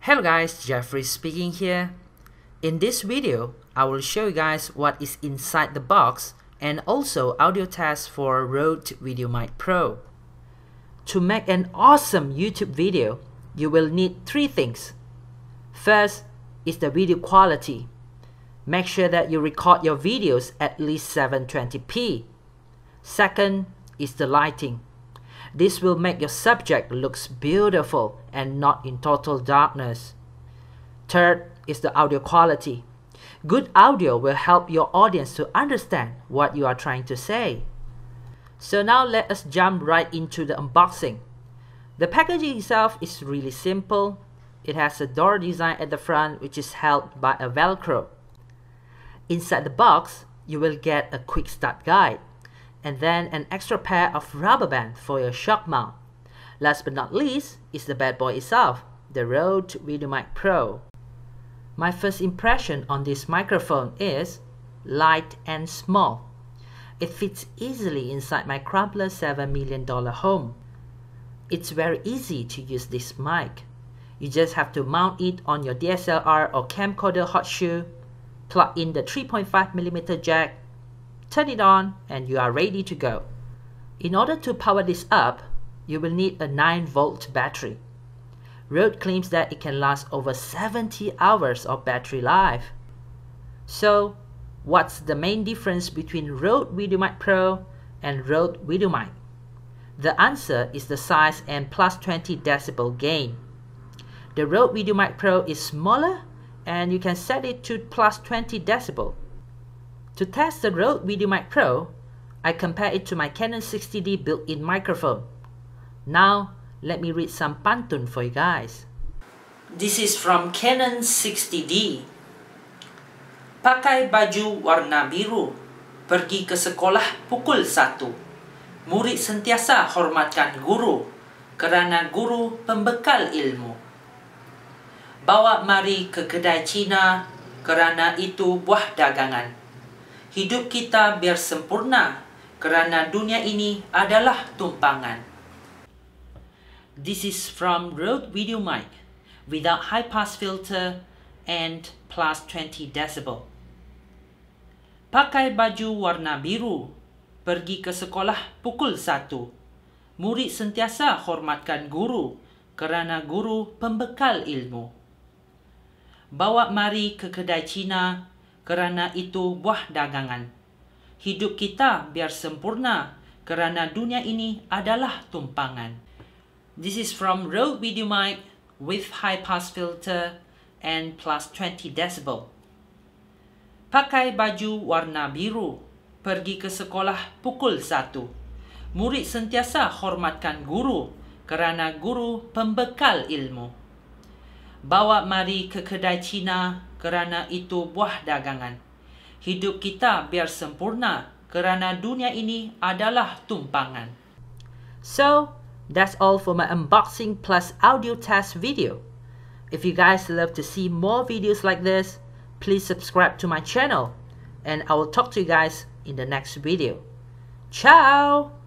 Hello guys, Jeffrey speaking here. In this video, I will show you guys what is inside the box and also audio test for Rode Videomic Pro. To make an awesome YouTube video, you will need three things. First is the video quality. Make sure that you record your videos at least 720p. Second is the lighting. This will make your subject looks beautiful and not in total darkness. Third is the audio quality. Good audio will help your audience to understand what you are trying to say. So now let us jump right into the unboxing. The packaging itself is really simple. It has a door design at the front which is held by a Velcro. Inside the box, you will get a quick start guide, and then an extra pair of rubber band for your shock mount. Last but not least is the bad boy itself, the Rode Videomic Pro. My first impression on this microphone is light and small. It fits easily inside my crumbler $7 million home. It's very easy to use this mic. You just have to mount it on your DSLR or camcorder hot shoe, plug in the 3.5mm jack, turn it on, and you are ready to go. In order to power this up, you will need a 9-volt battery. Rode claims that it can last over 70 hours of battery life. So, what's the main difference between Rode Videomic Pro and Rode Videomic? The answer is the size and plus 20 decibel gain. The Rode Videomic Pro is smaller and you can set it to plus 20 decibel. To test the Rode Videomic Pro, I compare it to my Canon 60D built-in microphone. Now, let me read some pantun for you guys. This is from Canon 60D. Pakai baju warna biru, pergi ke sekolah pukul 1. Murid sentiasa hormatkan guru, kerana guru pembekal ilmu. Bawa mari ke kedai Cina, kerana itu buah dagangan. Hidup kita biar sempurna, kerana dunia ini adalah tumpangan. This is from Rode Videomic, without high-pass filter and plus 20 decibel. Pakai baju warna biru, pergi ke sekolah pukul 1. Murid sentiasa hormatkan guru, kerana guru pembekal ilmu. Bawa mari ke kedai Cina, kerana itu buah dagangan. Hidup kita biar sempurna, kerana dunia ini adalah tumpangan. This is from Rode Videomic with high-pass filter and plus 20 decibel. Pakai baju warna biru, pergi ke sekolah pukul 1. Murid sentiasa hormatkan guru, kerana guru pembekal ilmu. Bawa mari ke kedai Cina, kerana itu buah dagangan. Hidup kita biar sempurna, kerana dunia ini adalah tumpangan. So, that's all for my unboxing plus audio test video. If you guys love to see more videos like this, please subscribe to my channel, and I will talk to you guys in the next video. Ciao!